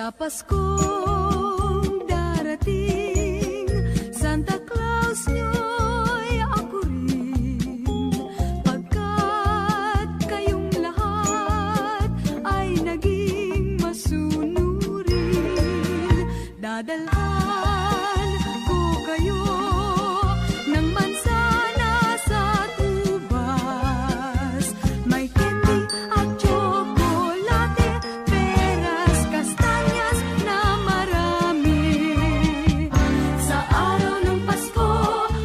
Sa Paskong darating, Santa Claus nyo'y ako rin, pagkat kayong lahat ay naging masunurin. Dadalhan ko kayo ng mansana sa tubas, may candy at tsokolate, peras, kastanyas na marami. Sa araw ng Pasko,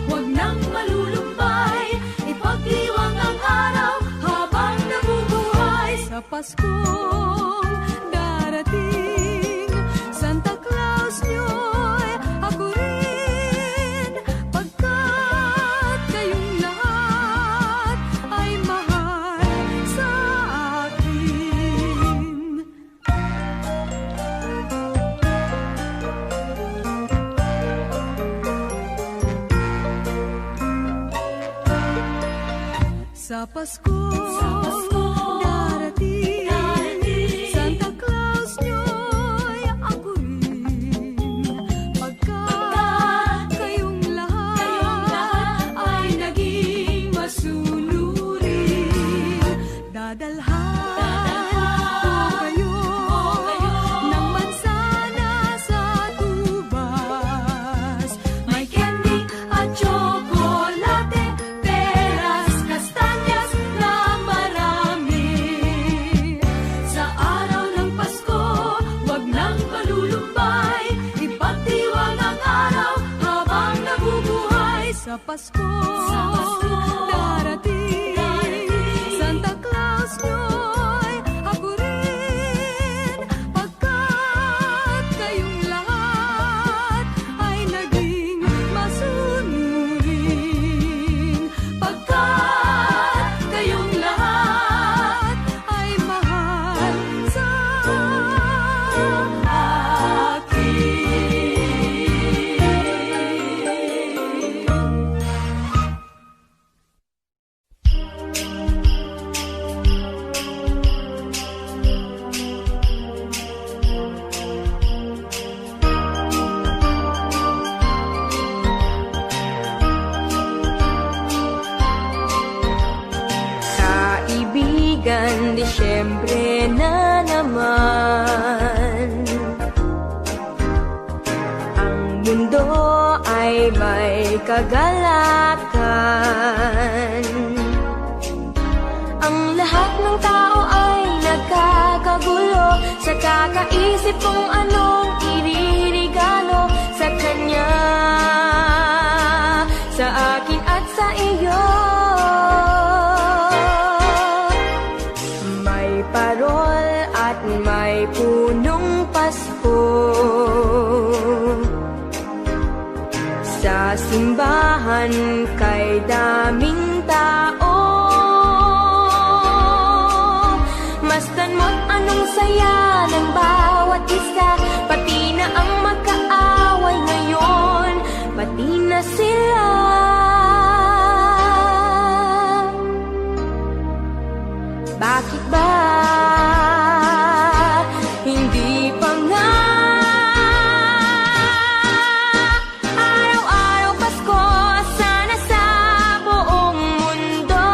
huwag nang malulumbay, ipagdiwang ang araw habang nabubuhay. Sa Paskong darating, Santa Claus nyo'y ako rin, pagkat kayong lahat ay mahal sa akin. Sa Paskong darating, Santa Claus nyo'y ako rin, pagkat kayong lahat ay naging masunurin. Dadalhan ko kayo ng mansana sa tubas, may candy at tsokolate, peras, kastanyas na marami. Sa araw ng Pasko, huwag nang malulumbay, ipagdiwang ang araw habang nabubuhay. Sa Pasko darating, Santa Claus nyo'y ako rin, pagkat kayong lahat ay naging masunurin. Pagkat kayong lahat ay mahal sa Kaibigan, Disyembre na naman. Ang mundo ay may kagalakan. Ang lahat ng tao ay nagkakagulo sa kakaisip kung anong iririgalo sa kanya, sa akin at sa iyo. May parol at may punong Pasko sa simbahan, kay daming tao. Masdan mo't anong saya ng bawat isa, pati na ang magkaaway ngayon, pati na sila. Bakit ba hindi pa nga araw-araw Pasko, sana sa buong mundo?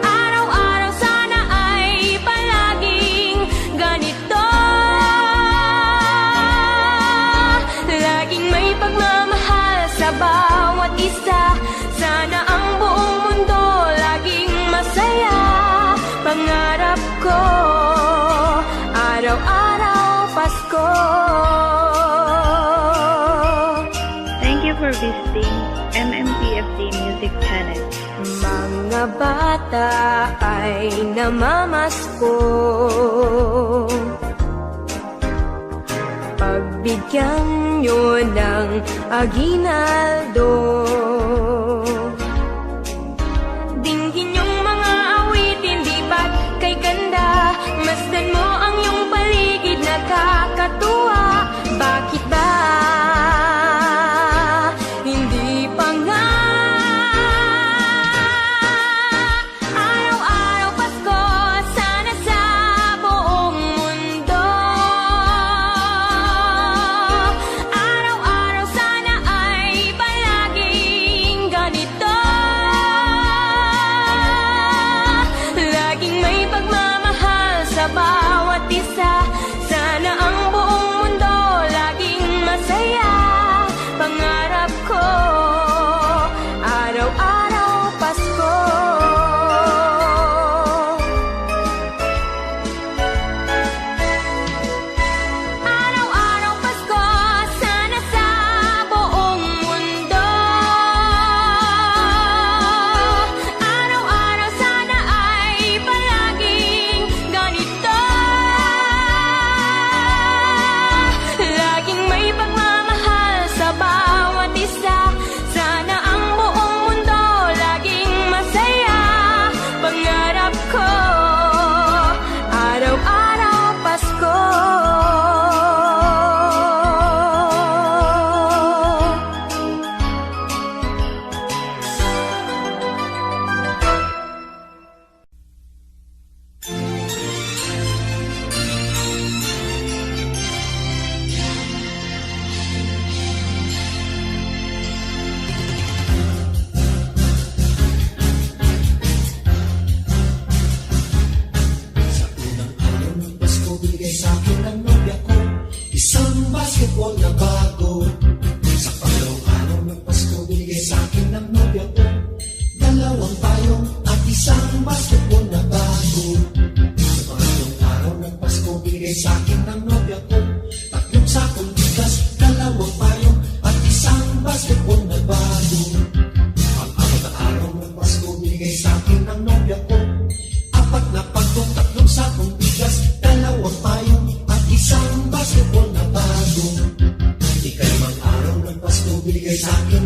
Araw-araw sana ay palaging ganito, laging may pagmamahal sa bawat isa. Sana ang buong mundo laging masaya. Pangarap ko, araw-araw Pasko. Thank you for visiting MMPFD Music Channel. Mga bata ay namamasko, pagbigyan nyo ng aginaldo. Dinggin yung mga awitin, di ba't kay ganda? Masdan mo ang iyong paligid, nakakatuwa. Bakit ba hindi pa nga araw-araw Pasko, sana sa buong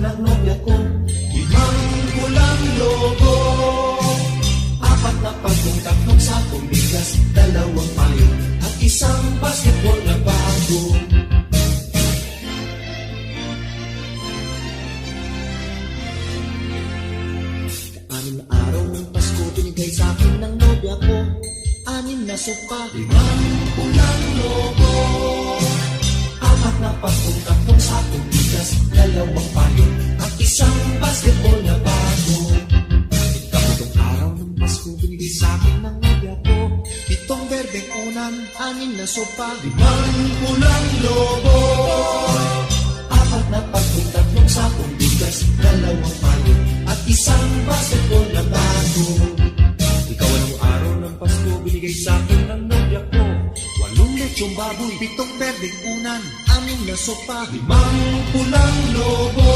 ng nobya ko. 5 pulang logo, 4 na pagong, 3 sakong bigas, 2 payo, at isang basketball na bago. Anim na araw ng Pasko, binigay sa akin ng nobya ko. 6 na sopa, 5 pulang logo, 4 na pagong, 3 sakong bigas, 2 payo, at isang basketball na bago. Ikatlong araw ng Pasko, binigay sa akin ng nobya ko. 7 berdeng unan, 6 na sopa, 5 pulang logo, 4 na pagong, 3 sakong bigas, 2 payo, at isang basketball na bago. Ikatlong araw ng Pasko, binigay sa akin ng nobya ko. 8 lechong baboy, 7 berdeng unan, 6 na sopa, 5 pulang logo,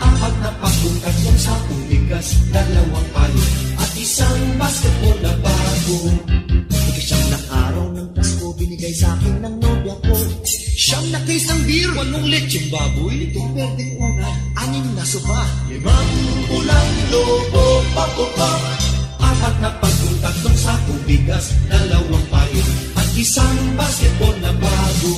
4 na pagong, 3 sakong bigas, 2 payo, at isang basketball na bago. Ikasyam na araw ng Pasko, binigay sa akin ng nobya ko. 9 na isang beer, 8 lechong baboy, 7 berdeng unan, 6 na sopa, 5 pulang logo, 4 na pagong, 3 sakong bigas, 2 payo, at isang basketball na bago.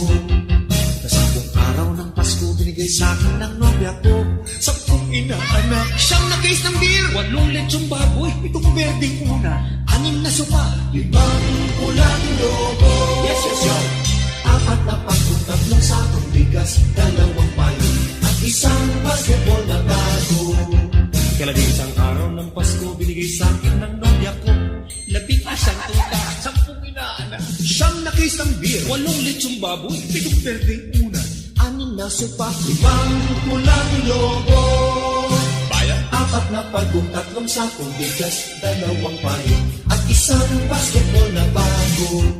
Sa 10 araw ng Pasko, binigay sa akin ng nobya ko. 10 inaanak, 9 na case ng beer, 8 lechong baboy, 7 berdeng una, 6 na sopa, 5 pulang logo, 4 na pagong, 3 sakong bigas, 2 payo, at isang basketball na bago. Kalabing isang araw ng Pasko, binigay sa akin ng nobya ko. 11 tuta, 10 inaanak, 9 na case ng beer, 8 lechong baboy, 7 berdeng una, 6 na sopa, 5 pulang logo, bayan, 4 na pagong, 3 sakong bigas, 2 payo, at isang basketball na bago.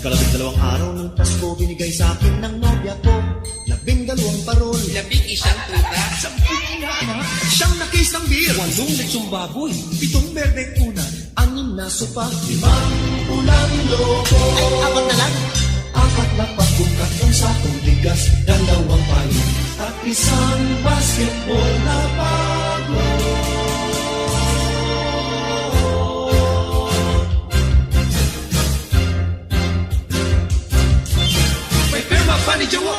Ikalabing 2 araw ng Pasko, binigay sa akin ng nobya ko. 12 parol, 11 tuta, 10 inaanak, 9 na case ng beer, 8 lechong baboy, 7 berdeng una, 6 na sopa, 5 pulang logo. Ay, 4 na lang. 4 na pagong, 3 sakong bigas, 2 payo, at isang basketball na bago. May pirma pa ni Jowo.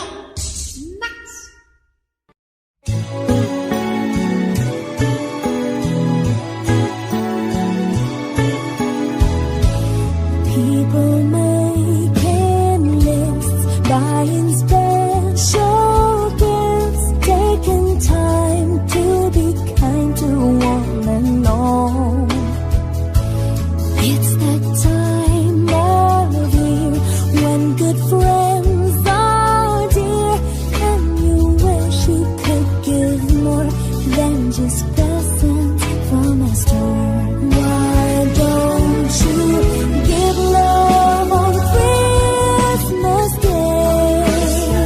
People making lists, buying special gifts, taking time to be kind to one and all. It's that time of year when good friends are dear, and you wish you could give more than just presents from a store. Why don't you give love on Christmas Day?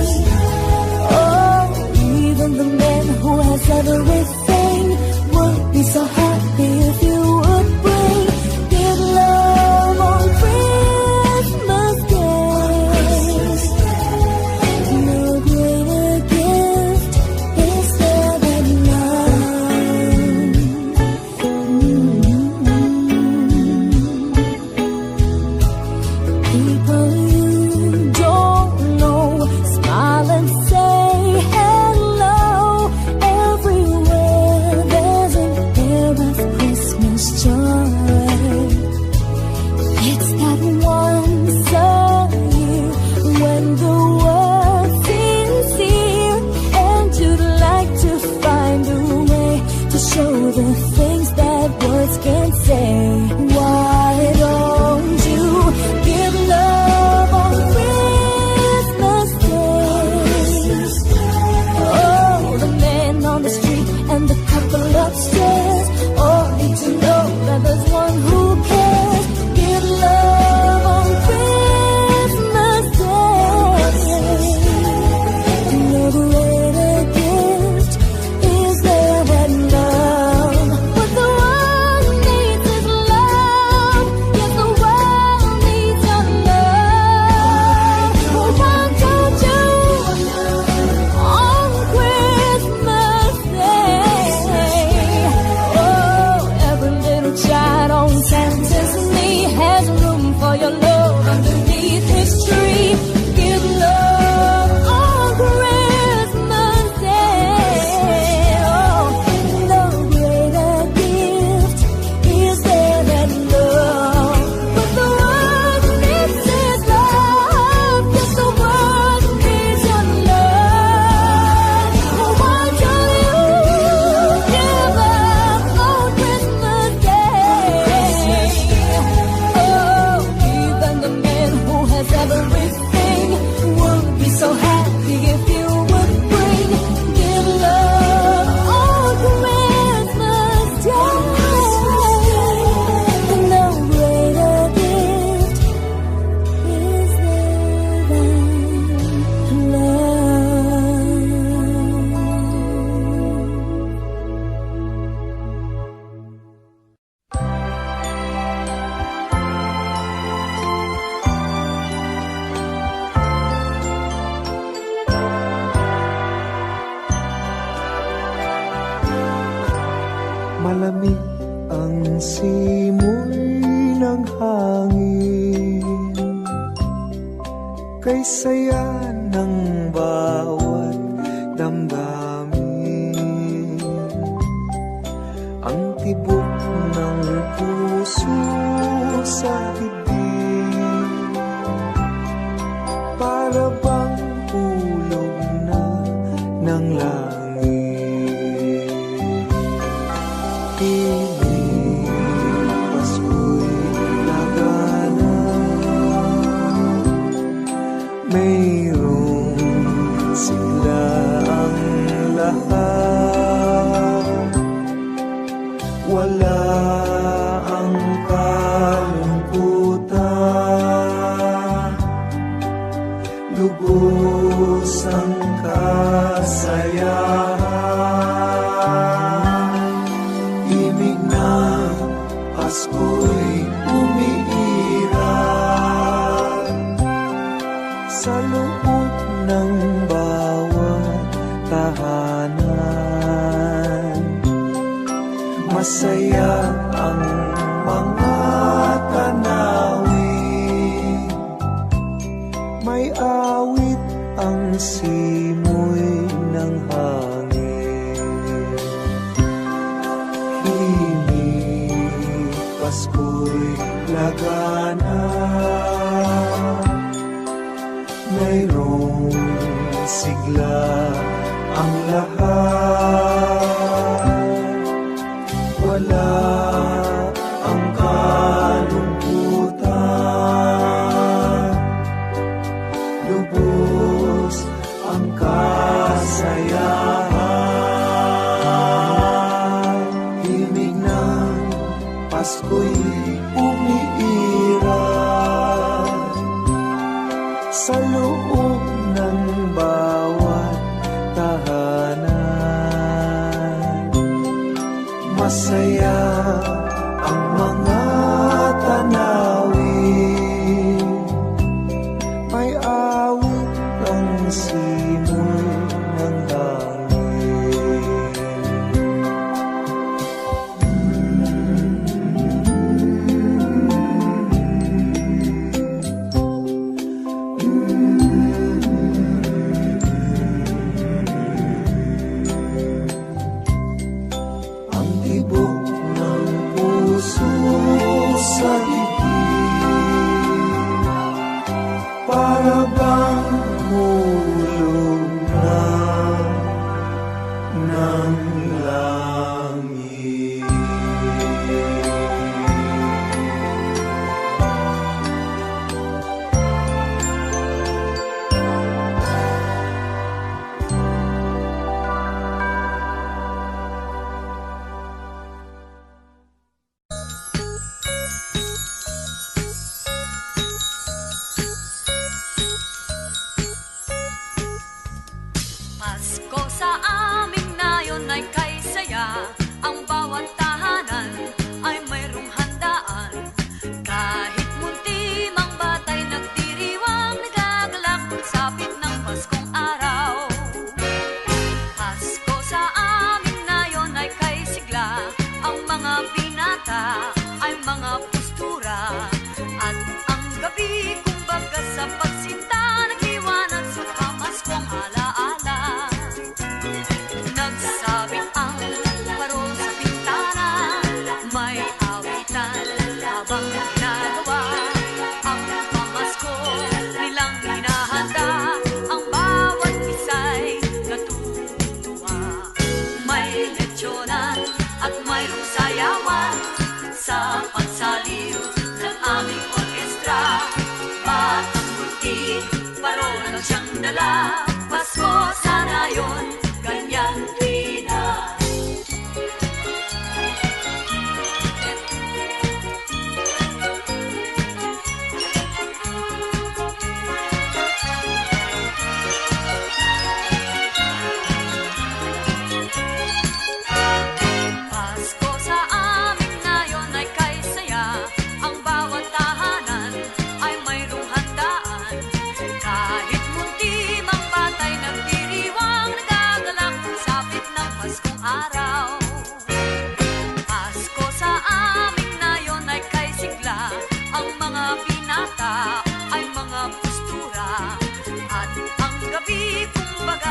if you would bring good love on Christmas Day. And no greater gift is there than love. Malamig ang simoy ng hangin, kay saya ng bawat damdamin. Ang tibok ng puso sa dibdib, para bang hulog na ng langit. Piling Pasko'y lagana, mayroong sigla ang lahat. Wala ang kalungkutan, lubos ang kasayahan. Himig ng Pasko'y umiiral sa loob ng bawat tahanan. Masaya ang mga tanawin, may awit ang simoy ng hangin. Himig Pasko'y lagana, mayroong sigla ang lahat. Wala ang kalungkutan, lubos ang kasayahan. Himig ng Pasko'y umiiral sa loob ng bawat tahanan. Masaya ang mga tanawin, may awit ang simoy ng hangin.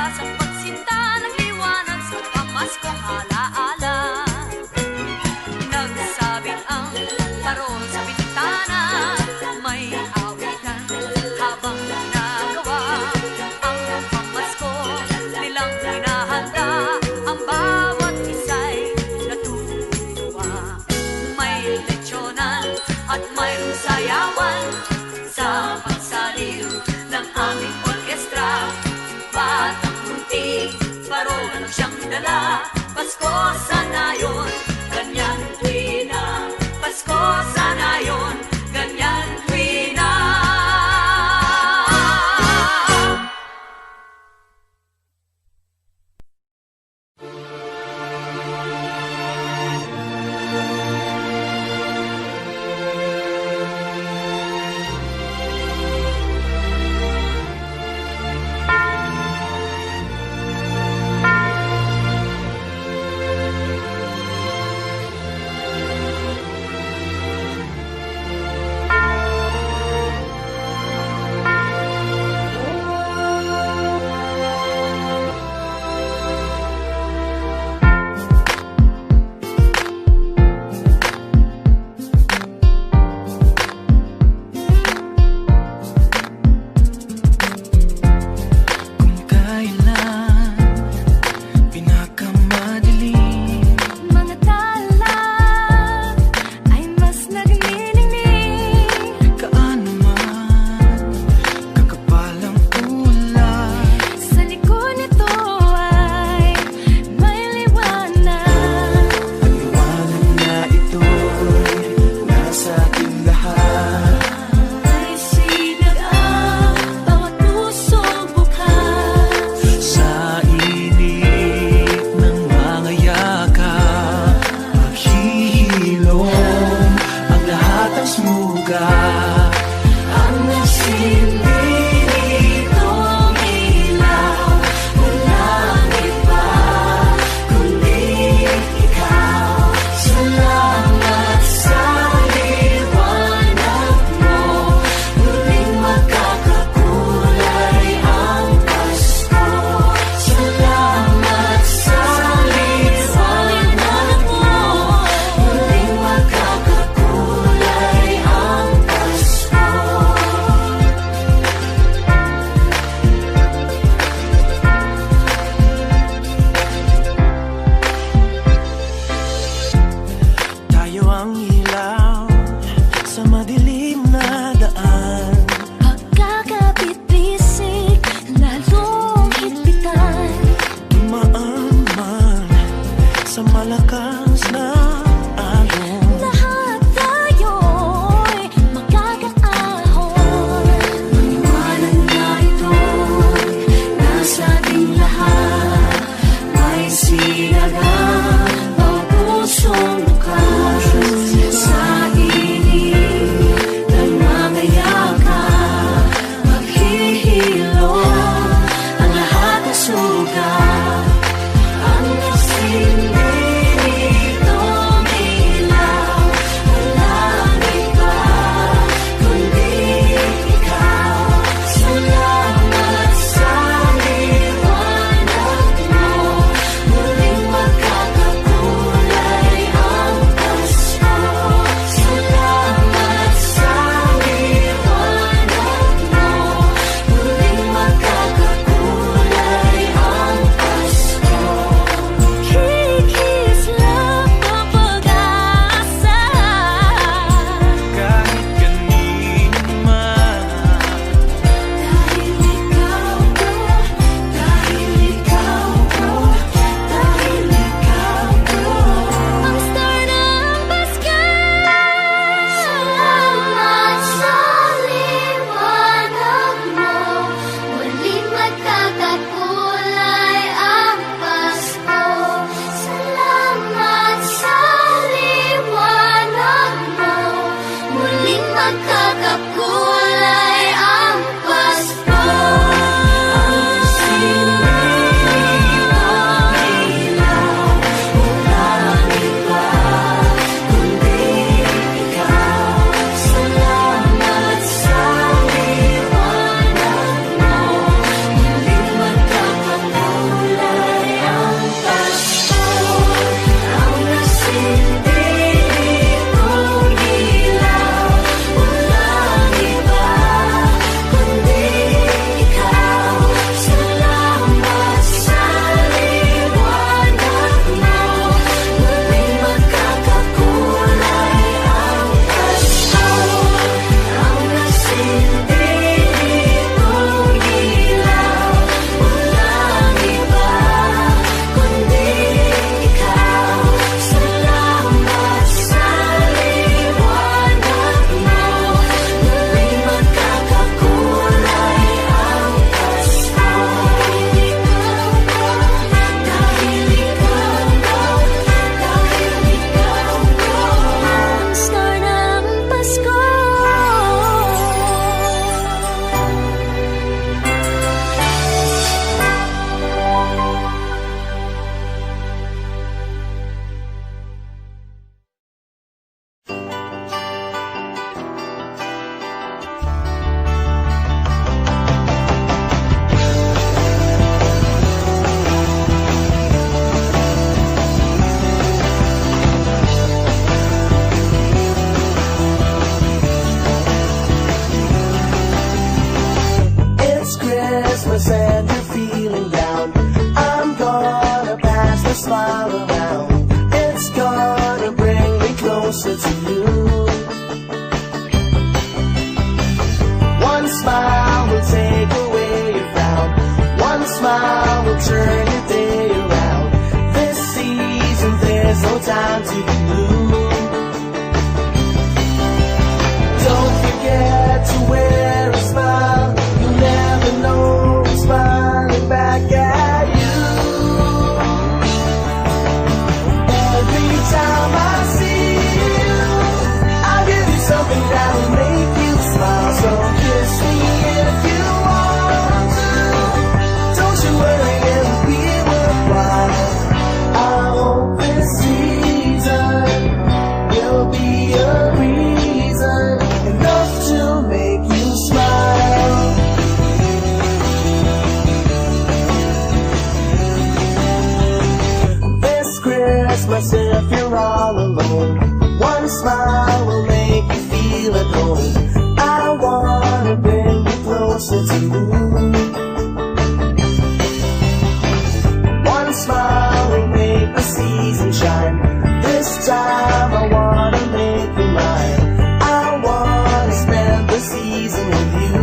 sa pagsinta ng liwanag sa pamaskong alaala. Nagsabit ang parol sa bintana, may awitan habang ginagawa ang pamasko nilang hinahanda. Ang bawat isa'y natutuwa. May lechonan at mayroong sayawan sa pagsaliw ng aming orkestra. Batang muntik, parol ang siyang dala. Pasko sana yun, ganyan tuwina. Pasko sana yun, ganyan tuwina. smile will turn your day around. This season there's no time to be blue. Don't forget to wear a smile. You never know who's smiling back at you. Every time I see you, I'll give you something that'll make you smile. So kiss me if you want to. Don't you worry, it'll be worthwhile. I hope this season will be a reason enough to make you smile. This Christmas, if you're all alone, one smile will make you feel at home. I wanna bring you closer to you. One smile will make the season shine. This time I wanna make you mine. I wanna spend the season with you.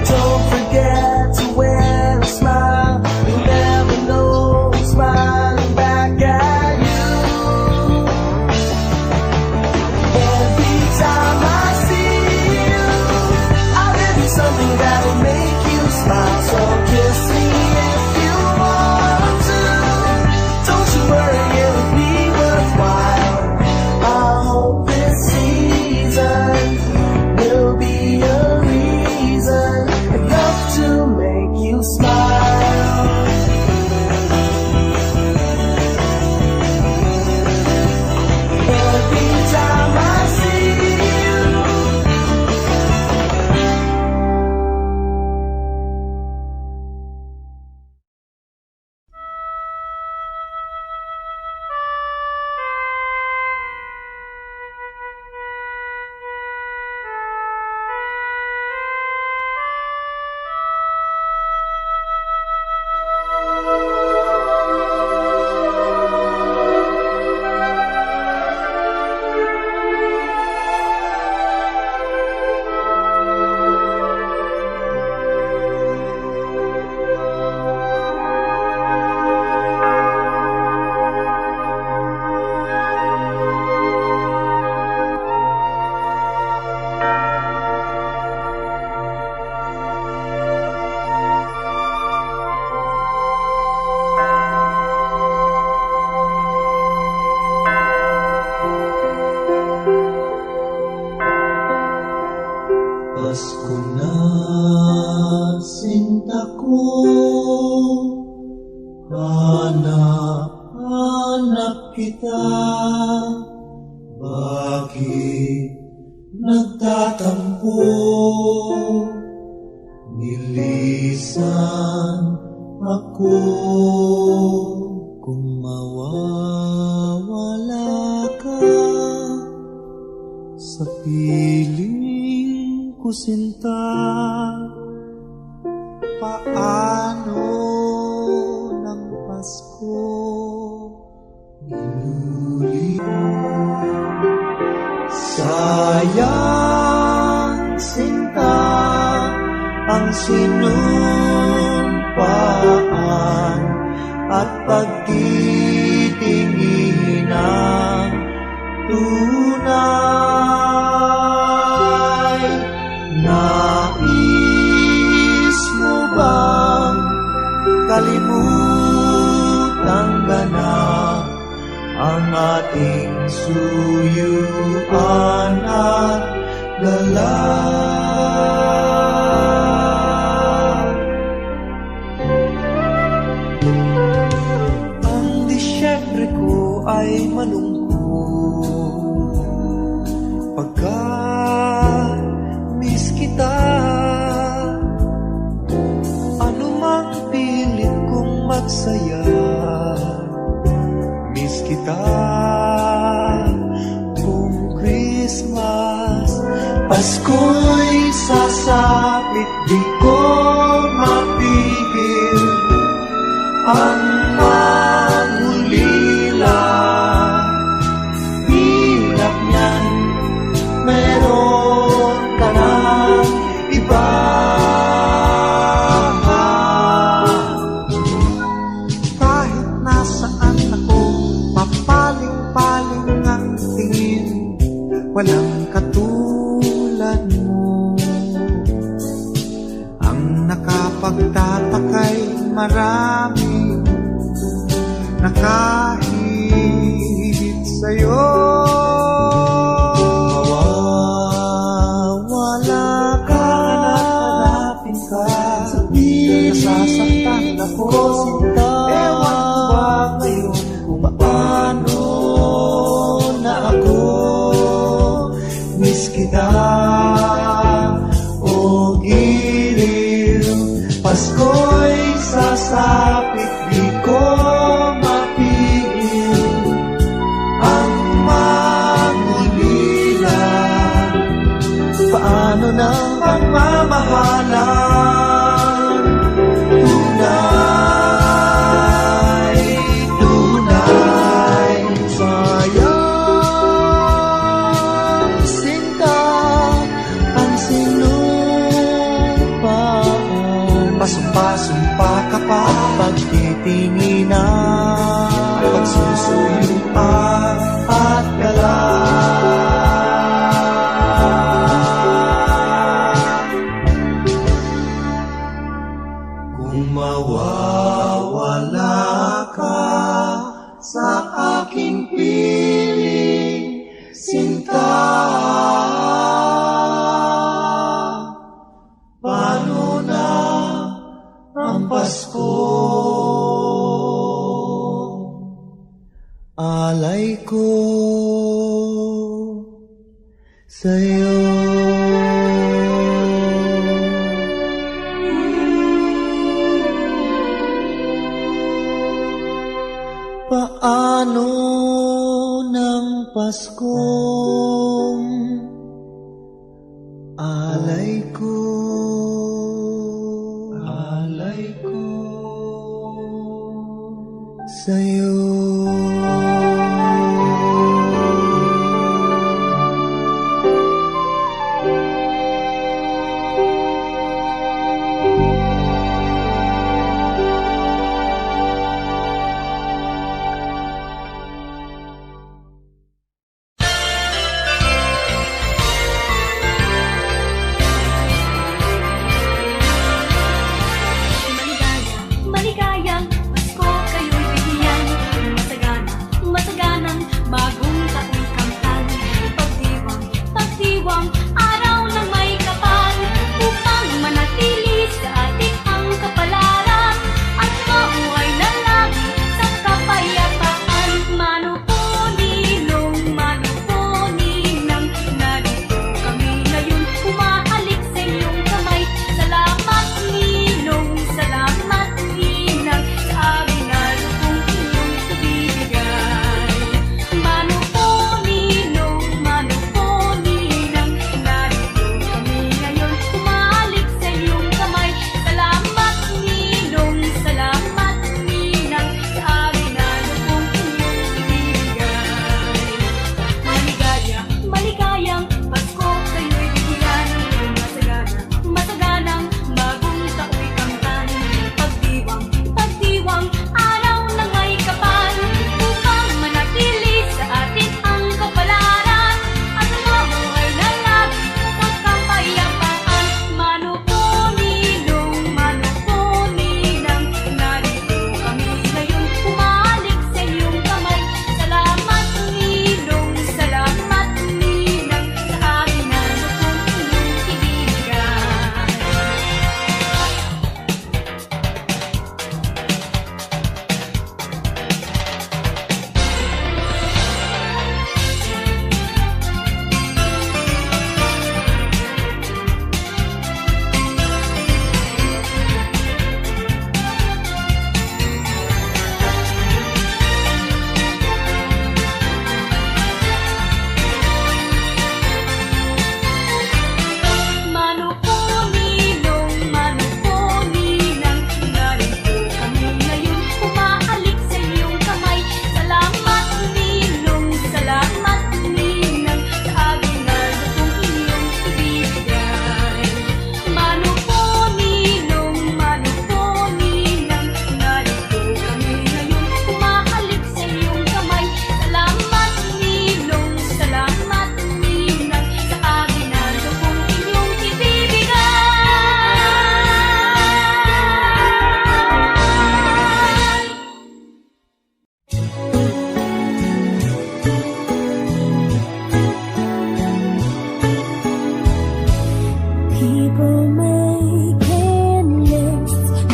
Don't forget to wear a smile. You never know who's smiling back at you. Every time I see you, I'll give you something that'll make you smile. So kiss me if you want to. Don't you worry, it'll be worthwhile. I hope this season will be a reason enough to make you smile. Every time I see you. Pasko na, sinta ko, hanap kita. Bakit nagtatampo? Nilisan ako. Kung mawawala ka sa piling ko, sinta, paano ng Pasko niluli? Sayang, sinta, ang sinumpaan at pagtitingin ng tunay. Nais mo bang kalimutan ka na ang ating suyuan at galak? Ang Disyembre ko ay malungkot pagkat miss kita. Anumang pilit kong magsaya, miss kita. Kung Christmas, Pasko'y sasapit, di ko mapigil ang mangulila. Hirap niyan, meron ka ng iba. nakapagtatakay marami na kahit sa'yo mawawala ka, hanapin ka, nasasaktan ako, sinta. Ewan ko ba ngayon kung paano na ako miss kita o giliw. Pasko'y sasapit, di ko mapigil ang mangulila. Paano na pagmamahalan? Tunay, tunay, sayang sinta ang sinupaan. Pasumpa-sumpa ka pa, pagtitinginan, pagsusuyuan at galang. Kung mawawala ka sa aking piling, sinta, paano na ang Pasko? Alay ko sa'yo. Paano ng Paskong alay ko, alay ko sa'yo. Maligayang Pasko kayo'y bigyan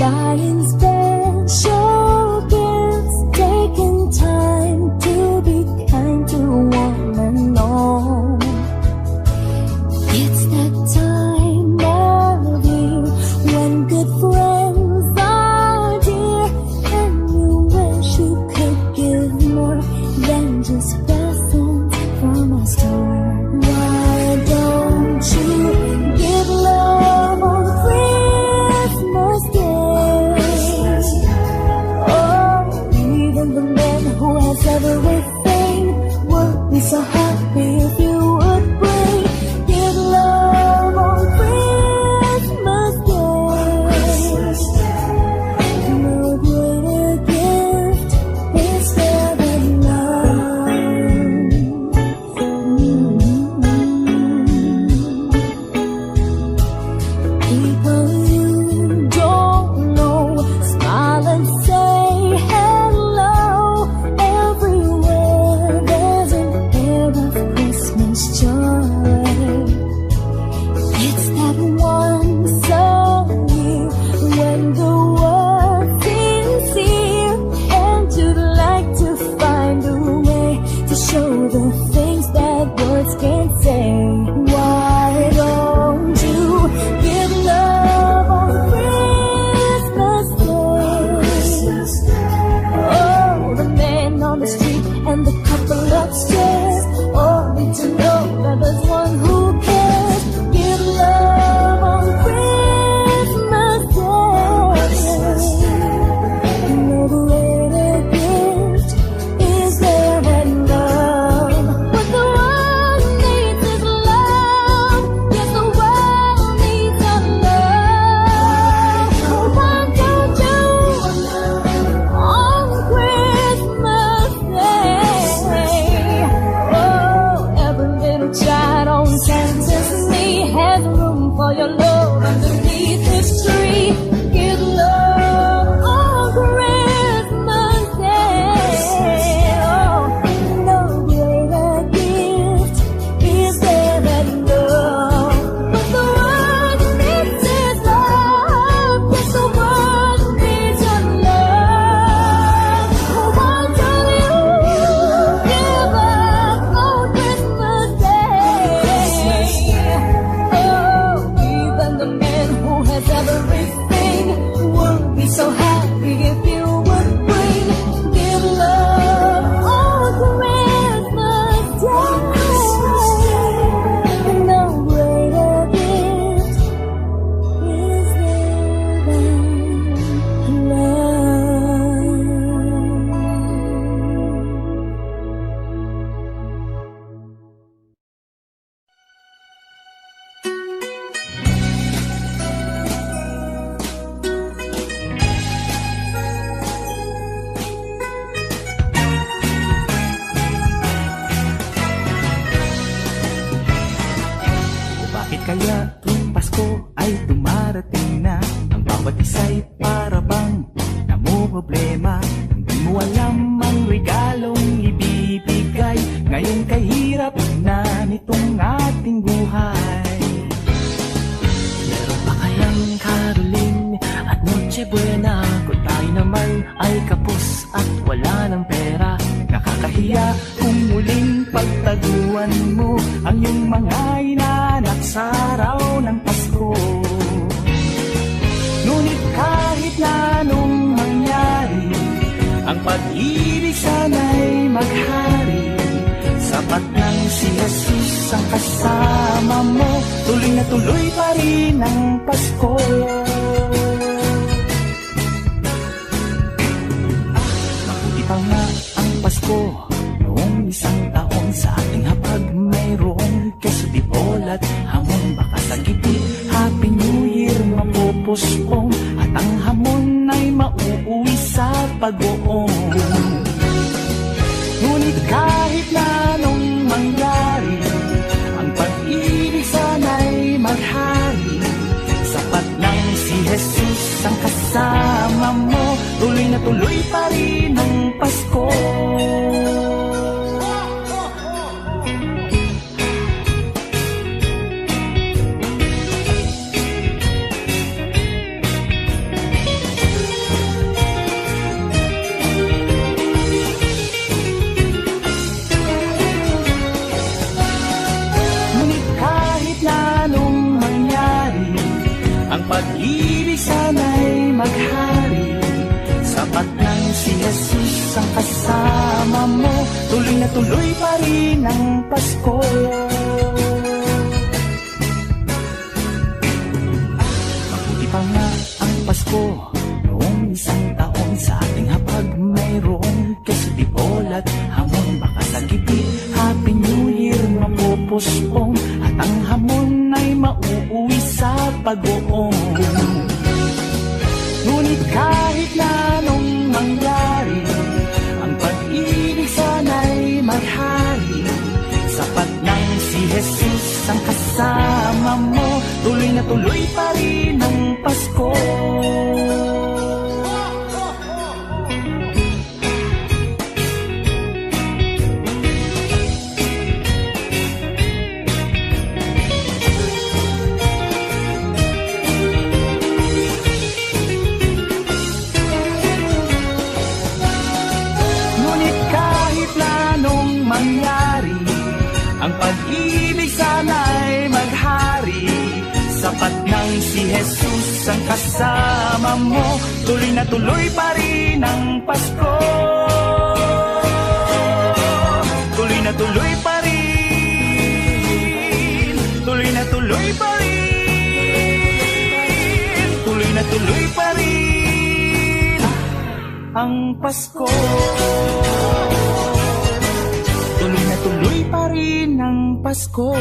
buying special gifts, taking time to be kind to one and all. It's that time of year when good friends are dear, and you wish you could give more than just presents from a store. Why don't you give love on Christmas Day? Oh, even the man who has everything would be so happy if you would bring. Give love on Christmas Day. No greater gift is there than love. People you don't know, smile and say hello. Everywhere there's an air of Christmas joy. It's that once a year when the world seems here, and you'd like to find a way to show the things that words can't say. Why don't you give love on Christmas Day? Oh, the man on the street and the couple upstairs all need to know that there's one who cares. Give love on Christmas Day. No greater gift is there than love. What the world needs is love. Yes, the world needs our love. Why don't you on Christmas Day? Oh, every little child on Santa's knee has room for your love underneath his tree. Give love on Christmas Day. Oh, no greater gift is there than love. But the world needs is love. Yes, the world needs your love. Why don't you give up on Christmas Day? Oh, even the man who has everything would be so happy if you would bring. Give love on Christmas Day. No greater gift is there than love. Bakit kaya tuwing Pasko ay dumarating na? Ang bawat isa'y para bang namumroblema. Hindi mo alam ang regalong ibibigay ngayon kahirap na nitong ating buhay. Meron pa kayang Caroling at Noche Buena kung tayo naman ay kapos at wala ng pera? Nakakahiya kung muling pagtaguan mo ang iyong mga inaanak sa araw ng Pasko. Ngunit kahit na anong mangyari, ang pag-ibig sana'y maghari. Sapat lang si Jesus ang kasama mo, tuloy na tuloy pa rin ang Pasko. Mabuti pa nga ang Pasko noong isang taon, sa ating hapag mayroong keso di bolat hamon. Baka sa gitid Happy New Year mapupuspong at ang hamon ay mauuwi sa pag-uong. Ngunit kahit na anong mangyari, ang pag-ibig sana'y maghari. Sapat lang si Jesus ang kasama mo, tuloy na tuloy pa rin ang Pasko. maghari. Sapat nang si Jesus ang kasama mo, tuloy na tuloy pa rin ang Pasko. Mabuti pa nga ang Pasko noong isang taon, sa ating hapag mayroong kesitipol at hamon. Baka sa gitid Happy New Year mapupuspong, at ang hamon ay mauuwi sa pag-uong. Ngunit kahit na anong mangyari, ang pag-ibig sana'y maghari. Sapat nang si Jesus ang kasama mo, tuloy na tuloy pa rin ang Pasko. Ang pag-ibig sana'y maghari. Sapat nang si Jesus ang kasama mo, tuloy na tuloy pa rin ang Pasko. Tuloy na tuloy pa rin, tuloy na tuloy pa rin, tuloy na tuloy pa rin ang Pasko. Tuloy na tuloy pa rin ang Pasko.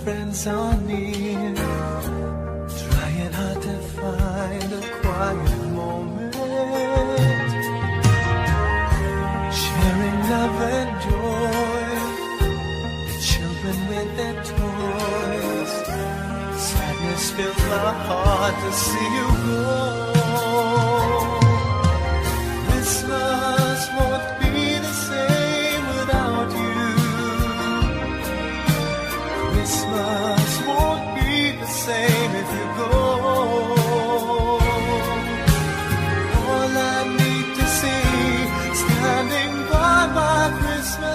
Friends are near, trying hard to find a quiet moment, sharing love and joy, the children with their toys. Sadness fills my heart to see you go. Christmas won't be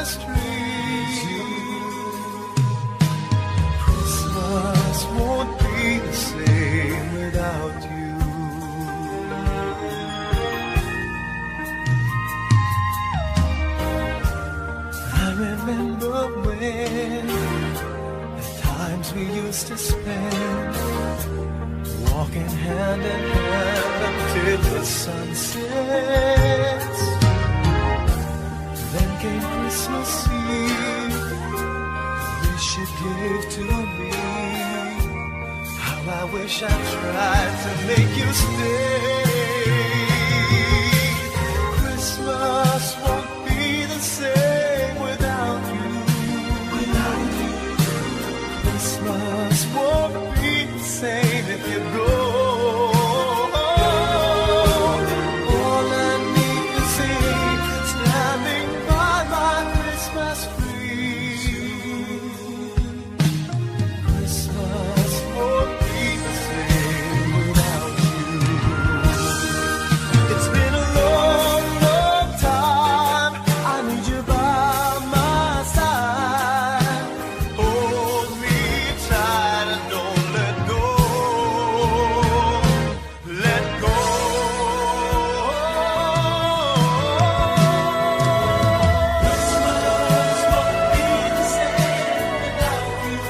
Christmas tree. Christmas won't be the same without you. I remember when the times we used to spend walking hand in hand until the sun sets. Then came Christmas Eve, the wish you gave to me. How I wish I tried to make you stay. Christmas won't be the same without you. Without you. Christmas won't be the same if you go. All I need to see, standing by my Christmas tree. Christmas won't be the same without you. It's been a long, long time. I need you by my side. Hold me tight and don't let go. Let go. Christmas won't be the same without you.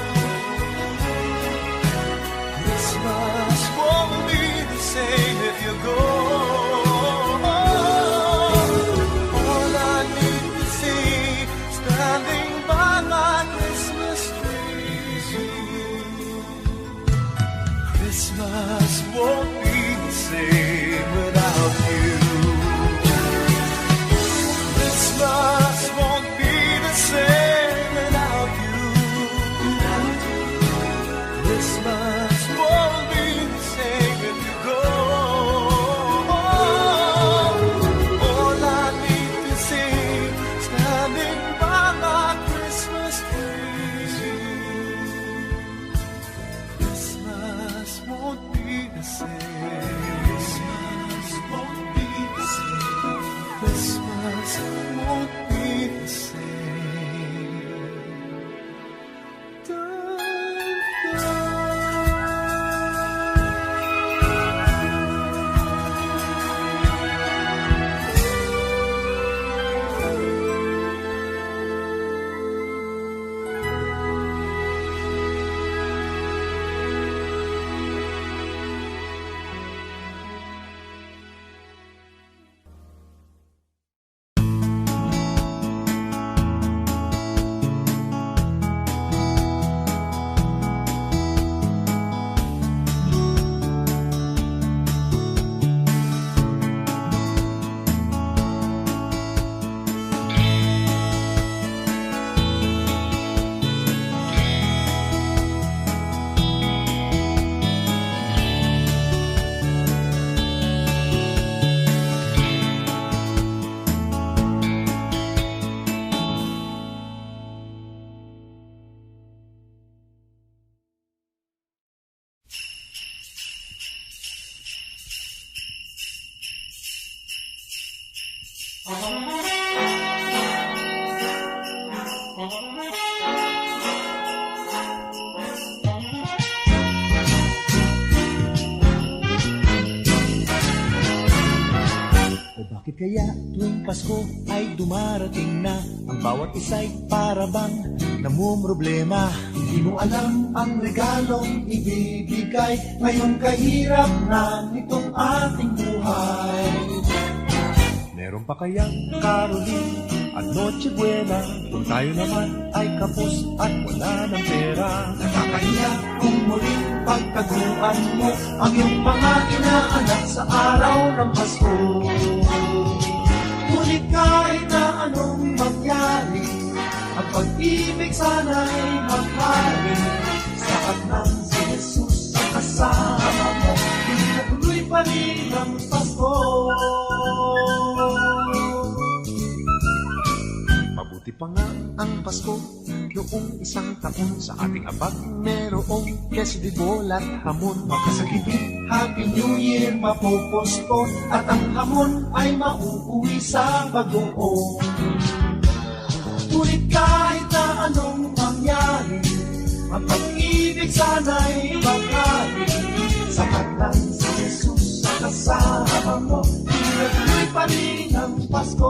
Christmas won't be the same if you go. All I need to see, standing by my Christmas tree. Christmas won't be the same without you. Christmas won't be the same without you. Christmas won't be the same if you go. All I need to see, standing by my Christmas tree. Christmas won't be the same. Christmas won't be the same. Christmas won't be the same. Dun, dun. O bakit kaya tuwing Pasko ay dumarating na ang bawat isa'y para bang namumroblema? Hindi mo alam ang regalong ibibigay ngayong kahirap na nitong ating buhay. Meron pa kayang Caroling at Noche Buena kung tayo naman ay kapos at wala ng pera? Nakakahiya kung muling pagtaguan mo ang iyong mga inaanak sa araw ng Pasko. Ngunit kahit na anong mangyari, ang pag-ibig sana'y maghari. Sapat ng si Jesus sa kasama mo, pinatuloy pa rin ang Pasko. Mabuti pa nga ang Pasko noong isang taon. Sa ating abag merong quesadibol at hamon. Magkasakitin, Happy New Year mapopospon, at ang hamon ay mauuwi sa bagoong. Ngunit kahit na anong mangyari, ang pag-ibig sana'y maghari. Sapat lang si Jesus sa kasama mo, tuloy pa rin ang Pasko.